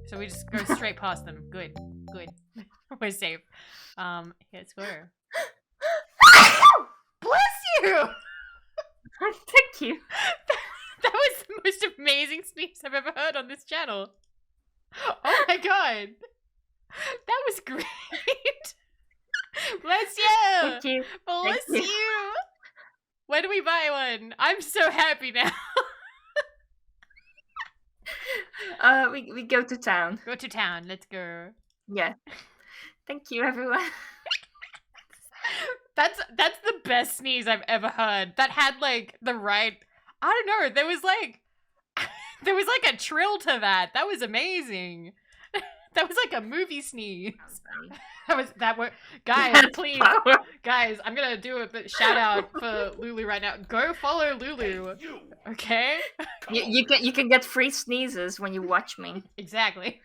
So we just go straight past them. Good. We're safe. Let's go. Bless you! Thank you. That was the most amazing sneeze I've ever heard on this channel. Oh my god. That was great. Bless you. Thank you. Bless you. When do we buy one? I'm so happy now. We go to town. Go to town. Let's go. Yeah. Thank you, everyone. That's the best sneeze I've ever heard. That had like the right. I don't know. There was like a trill to that. That was amazing. That was like a movie sneeze. Guys, please, guys. I'm gonna do a shout out for Lulu right now. Go follow Lulu, okay? You can get free sneezes when you watch me. Exactly.